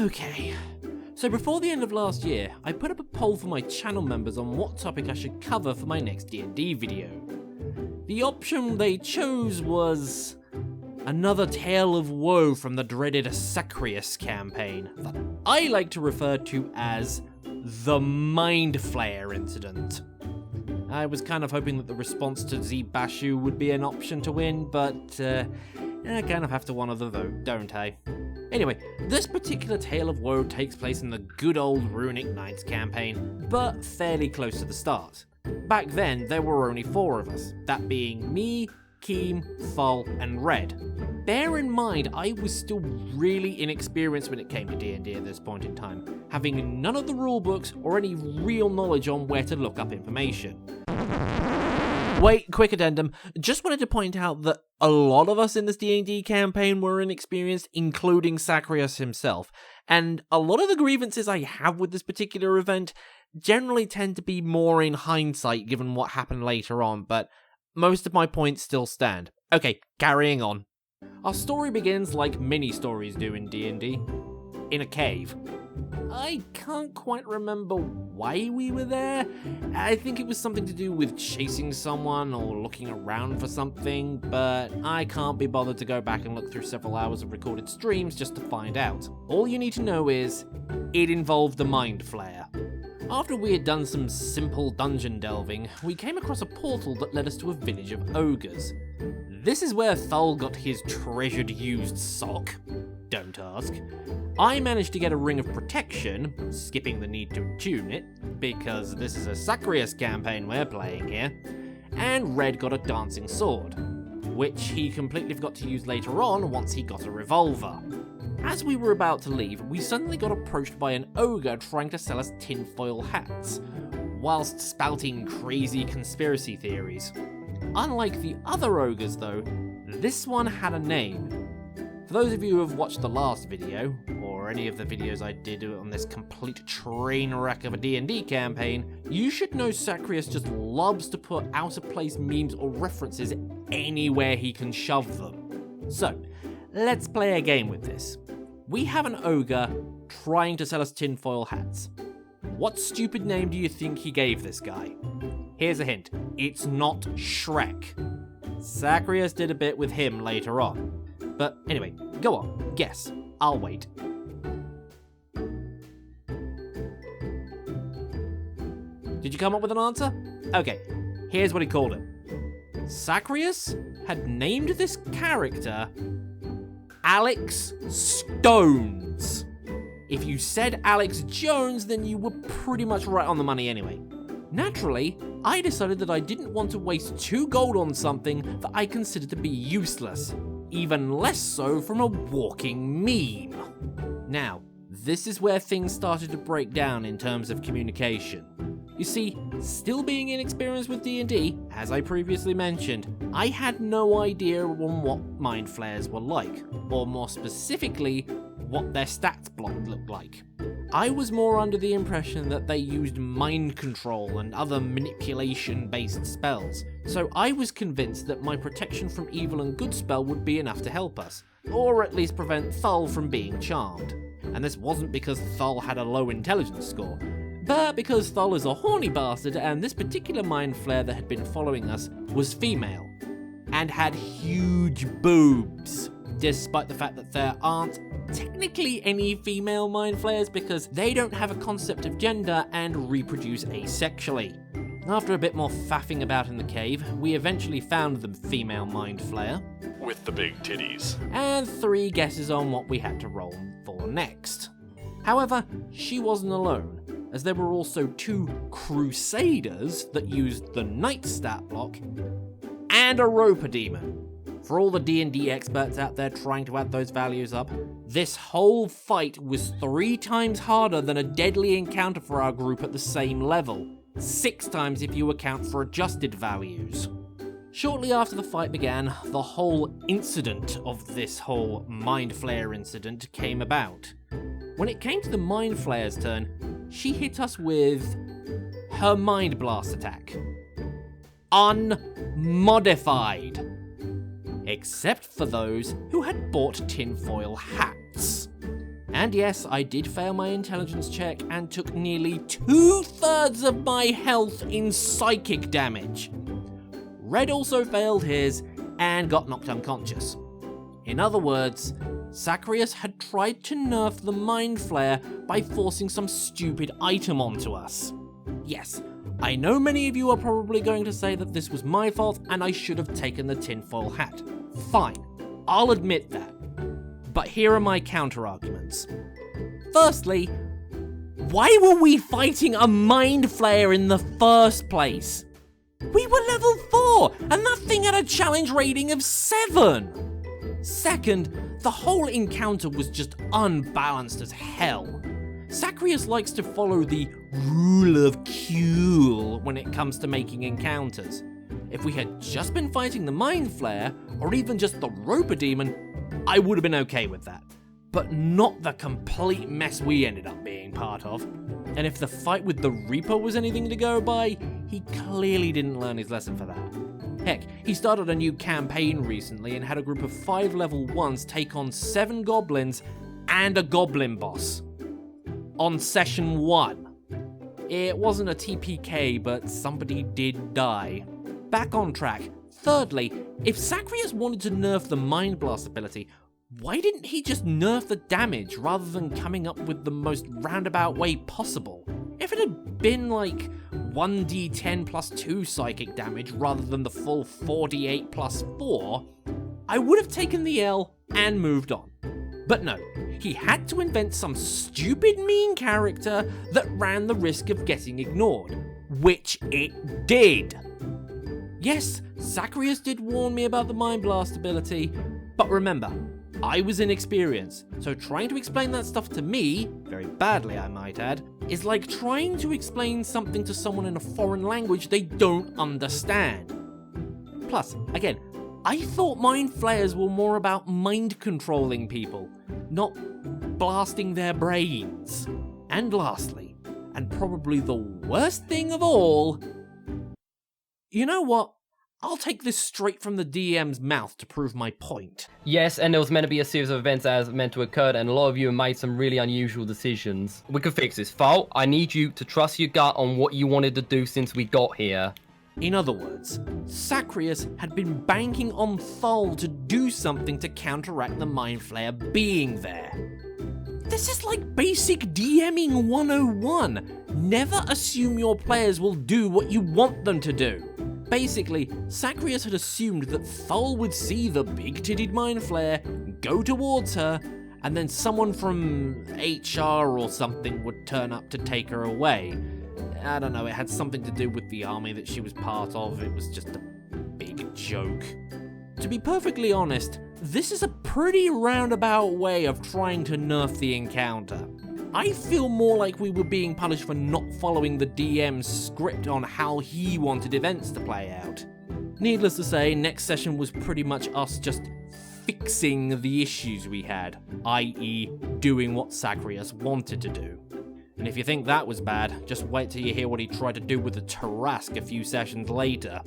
Okay, so before the end of last year, I put up a poll for my channel members on what topic I should cover for my next D&D video. The option they chose was another tale of woe from the dreaded Sacrius campaign, that I like to refer to as the Mind Flayer incident. I was kind of hoping that the response to Zbashu would be an option to win, but I kind of have to honour the vote, don't I? Anyway, this particular tale of woe takes place in the good old Runic Knights campaign, but fairly close to the start. Back then, there were only 4 of us, that being me, Keem, Thal, and Red. Bear in mind, I was still really inexperienced when it came to D&D at this point in time, having none of the rulebooks or any real knowledge on where to look up information. Wait, quick addendum, just wanted to point out that a lot of us in this D&D campaign were inexperienced, including Sacrius himself, and a lot of the grievances I have with this particular event generally tend to be more in hindsight given what happened later on, but most of my points still stand. Okay, carrying on. Our story begins like many stories do in D&D, in a cave. I can't quite remember why we were there. I think it was something to do with chasing someone or looking around for something, but I can't be bothered to go back and look through several hours of recorded streams just to find out. All you need to know is, it involved the Mind Flayer. After we had done some simple dungeon delving, we came across a portal that led us to a village of ogres. This is where Thal got his treasured used sock. Don't ask. I managed to get a ring of protection, skipping the need to attune it, because this is a Sacrius campaign we're playing here, and Red got a dancing sword, which he completely forgot to use later on once he got a revolver. As we were about to leave, we suddenly got approached by an ogre trying to sell us tinfoil hats, whilst spouting crazy conspiracy theories. Unlike the other ogres though, this one had a name. For those of you who have watched the last video, or any of the videos I did on this complete train wreck of a D&D campaign, you should know Sacrius just loves to put out-of-place memes or references anywhere he can shove them. So, let's play a game with this. We have an ogre trying to sell us tinfoil hats. What stupid name do you think he gave this guy? Here's a hint, it's not Shrek. Sacrius did a bit with him later on. But anyway, go on, guess. I'll wait. Did you come up with an answer? Okay, here's what he called him. Sacrius had named this character Alex Stones. If you said Alex Jones, then you were pretty much right on the money anyway. Naturally, I decided that I didn't want to waste 2 gold on something that I considered to be useless. Even less so from a walking meme. Now, this is where things started to break down in terms of communication. You see, still being inexperienced with D&D, as I previously mentioned, I had no idea on what Mind Flayers were like, or more specifically, what their stats block looked like. I was more under the impression that they used mind control and other manipulation-based spells, so I was convinced that my protection from evil and good spell would be enough to help us, or at least prevent Thal from being charmed. And this wasn't because Thal had a low intelligence score, but because Thal is a horny bastard and this particular Mind Flayer that had been following us was female, and had huge boobs, despite the fact that there aren't technically any female Mind Flayers because they don't have a concept of gender and reproduce asexually. After a bit more faffing about in the cave, we eventually found the female Mind Flayer, with the big titties, and 3 guesses on what we had to roll for next. However, she wasn't alone, as there were also 2 Crusaders that used the Knight stat block, and a Roper Demon. For all the D&D experts out there trying to add those values up, this whole fight was 3 times harder than a deadly encounter for our group at the same level. 6 times if you account for adjusted values. Shortly after the fight began, the whole incident of this whole Mind Flayer incident came about. When it came to the Mind Flayer's turn, she hit us with her Mind Blast attack. Unmodified. Except for those who had bought tinfoil hats. And yes, I did fail my intelligence check and took nearly 2/3 of my health in psychic damage. Red also failed his and got knocked unconscious. In other words, Zacharias had tried to nerf the Mind Flayer by forcing some stupid item onto us. Yes, I know many of you are probably going to say that this was my fault and I should have taken the tinfoil hat. Fine, I'll admit that. But here are my counter-arguments. Firstly, why were we fighting a Mind Flayer in the first place? We were level 4, and that thing had a challenge rating of 7! Second, the whole encounter was just unbalanced as hell. Zacharias likes to follow the rule of cool when it comes to making encounters. If we had just been fighting the Mind Flayer, or even just the Roper Demon, I would have been okay with that. But not the complete mess we ended up being part of. And if the fight with the Reaper was anything to go by, he clearly didn't learn his lesson for that. Heck, he started a new campaign recently and had a group of 5 level 1s take on 7 goblins and a goblin boss. On session 1. It wasn't a TPK, but somebody did die. Back on track. Thirdly, if Zacharias wanted to nerf the Mind Blast ability, why didn't he just nerf the damage rather than coming up with the most roundabout way possible? If it had been like 1d10 plus 2 psychic damage rather than the full 4d8 plus 4, I would have taken the L and moved on. But no, he had to invent some stupid mean character that ran the risk of getting ignored, which it did. Yes, Zacharias did warn me about the Mind Blast ability, but remember, I was inexperienced, so trying to explain that stuff to me, very badly I might add, is like trying to explain something to someone in a foreign language they don't understand. Plus, again, I thought Mind Flayers were more about mind controlling people, not blasting their brains. And lastly, and probably the worst thing of all, you know what? I'll take this straight from the DM's mouth to prove my point. Yes, and there was meant to be a series of events that was meant to occur, and a lot of you have made some really unusual decisions. We can fix this. Thal, I need you to trust your gut on what you wanted to do since we got here. In other words, Zacharias had been banking on Thal to do something to counteract the Mind Flayer being there. This is like basic DMing 101. Never assume your players will do what you want them to do. Basically, Zacharias had assumed that Thal would see the big-titted Mind Flayer, go towards her, and then someone from HR or something would turn up to take her away. I don't know, it had something to do with the army that she was part of. It was just a big joke. To be perfectly honest, this is a pretty roundabout way of trying to nerf the encounter. I feel more like we were being punished for not following the DM's script on how he wanted events to play out. Needless to say, next session was pretty much us just fixing the issues we had, i.e. doing what Zacharias wanted to do. And if you think that was bad, just wait till you hear what he tried to do with the Tarask a few sessions later.